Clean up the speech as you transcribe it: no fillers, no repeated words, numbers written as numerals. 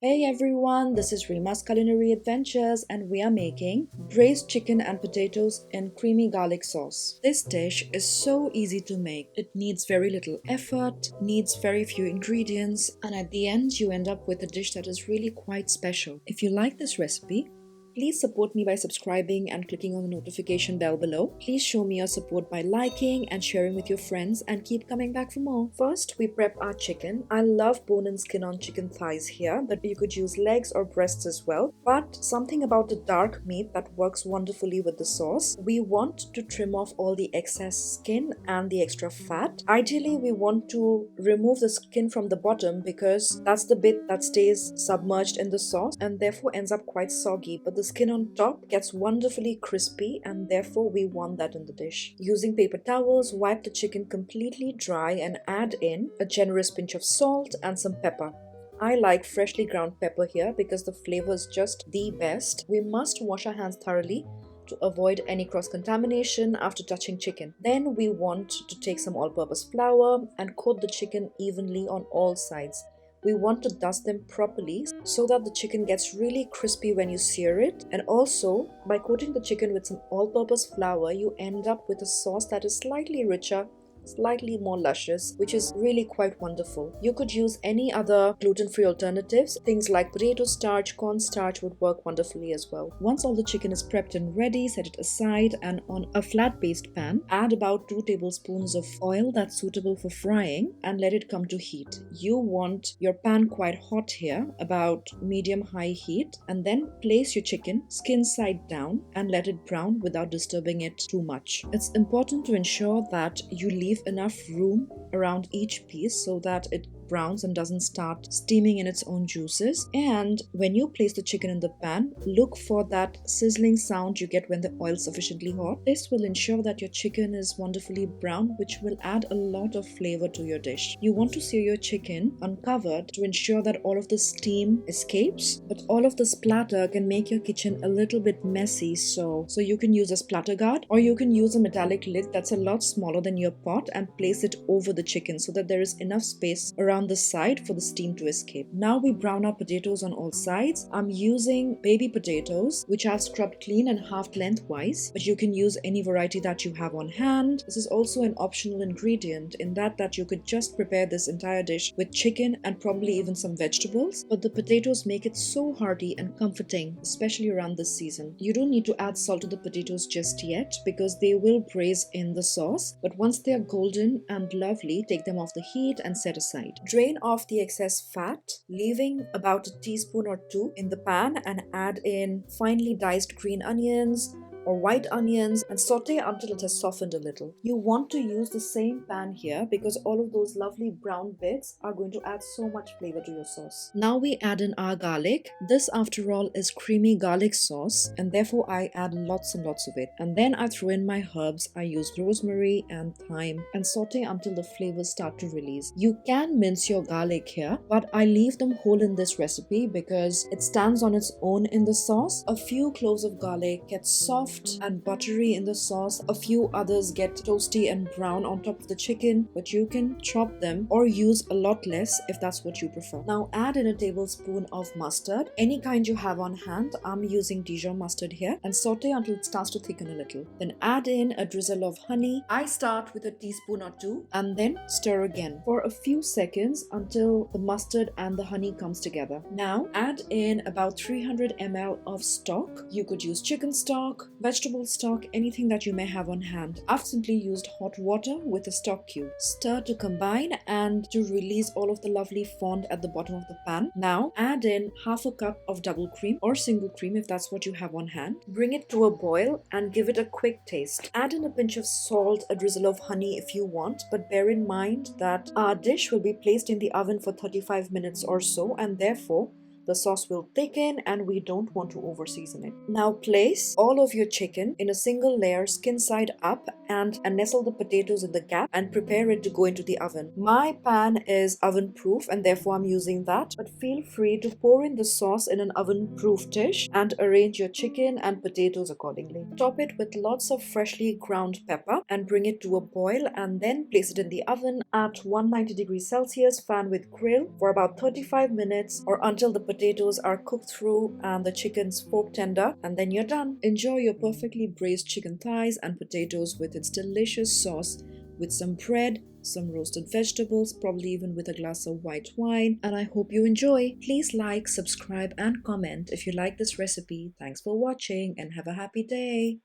Hey everyone, this is Rima's Culinary Adventures and we are making braised chicken and potatoes in creamy garlic sauce. This dish is so easy to make. It needs very little effort, needs very few ingredients, and at the end you end up with a dish that is really quite special. If you like this recipe, please support me by subscribing and clicking on the notification bell below. Please show me your support by liking and sharing with your friends and keep coming back for more. First, we prep our chicken. I love bone and skin on chicken thighs here, but you could use legs or breasts as well. But something about the dark meat that works wonderfully with the sauce. We want to trim off all the excess skin and the extra fat. Ideally, we want to remove the skin from the bottom because that's the bit that stays submerged in the sauce and therefore ends up quite soggy. But the skin on top gets wonderfully crispy and therefore we want that in the dish. Using paper towels, wipe the chicken completely dry and add in a generous pinch of salt and some pepper. I like freshly ground pepper here because the flavor is just the best. We must wash our hands thoroughly to avoid any cross-contamination after touching chicken. Then we want to take some all-purpose flour and coat the chicken evenly on all sides. We want to dust them properly so that the chicken gets really crispy when you sear it. And also, by coating the chicken with some all-purpose flour, you end up with a sauce that is slightly richer, slightly more luscious, which is really quite wonderful. You could use any other gluten-free alternatives. Things like potato starch, cornstarch would work wonderfully as well. Once all the chicken is prepped and ready, set it aside and on a flat based pan, add about 2 tablespoons of oil that's suitable for frying and let it come to heat. You want your pan quite hot here, about medium-high heat, and then place your chicken skin side down and let it brown without disturbing it too much. It's important to ensure that you leave enough room around each piece so that it browns and doesn't start steaming in its own juices. And when you place the chicken in the pan, look for that sizzling sound you get when the oil is sufficiently hot. This will ensure that your chicken is wonderfully brown, which will add a lot of flavor to your dish. You want to sear your chicken uncovered to ensure that all of the steam escapes, but all of the splatter can make your kitchen a little bit messy, so you can use a splatter guard or you can use a metallic lid that's a lot smaller than your pot and place it over the chicken so that there is enough space around the side for the steam to escape. Now we brown our potatoes on all sides. I'm using baby potatoes, which I've scrubbed clean and halved lengthwise, but you can use any variety that you have on hand. This is also an optional ingredient in that you could just prepare this entire dish with chicken and probably even some vegetables, but the potatoes make it so hearty and comforting, especially around this season. You don't need to add salt to the potatoes just yet because they will braise in the sauce, but once they are golden and lovely, take them off the heat and set aside. Drain off the excess fat, leaving about a teaspoon or 2 in the pan and add in finely diced green onions or white onions and saute until it has softened a little. You want to use the same pan here because all of those lovely brown bits are going to add so much flavor to your sauce. Now we add in our garlic. This after all is creamy garlic sauce and therefore I add lots and lots of it. And then I throw in my herbs. I use rosemary and thyme and saute until the flavors start to release. You can mince your garlic here, but I leave them whole in this recipe because it stands on its own in the sauce. A few cloves of garlic get soft and buttery in the sauce. A few others get toasty and brown on top of the chicken, but you can chop them or use a lot less if that's what you prefer. Now add in a tablespoon of mustard, any kind you have on hand. I'm using Dijon mustard here, and saute until it starts to thicken a little. Then add in a drizzle of honey. I start with a teaspoon or 2 and then stir again for a few seconds until the mustard and the honey comes together. Now add in about 300 ml of stock. You could use chicken stock, vegetable stock, anything that you may have on hand. I've simply used hot water with a stock cube. Stir to combine and to release all of the lovely fond at the bottom of the pan. Now add in half a cup of double cream or single cream if that's what you have on hand. Bring it to a boil and give it a quick taste. Add in a pinch of salt, a drizzle of honey if you want, but bear in mind that our dish will be placed in the oven for 35 minutes or so, and therefore the sauce will thicken and we don't want to over season it. Now place all of your chicken in a single layer skin side up and nestle the potatoes in the gap and prepare it to go into the oven. My pan is oven proof and therefore I'm using that, but feel free to pour in the sauce in an oven proof dish and arrange your chicken and potatoes accordingly. Top it with lots of freshly ground pepper and bring it to a boil and then place it in the oven at 190 degrees Celsius fan with grill for about 35 minutes or until the potatoes are cooked through and the chicken's fork tender, and then you're done. Enjoy your perfectly braised chicken thighs and potatoes with its delicious sauce, with some bread, some roasted vegetables, probably even with a glass of white wine, and I hope you enjoy. Please like, subscribe, and comment if you like this recipe. Thanks for watching and have a happy day.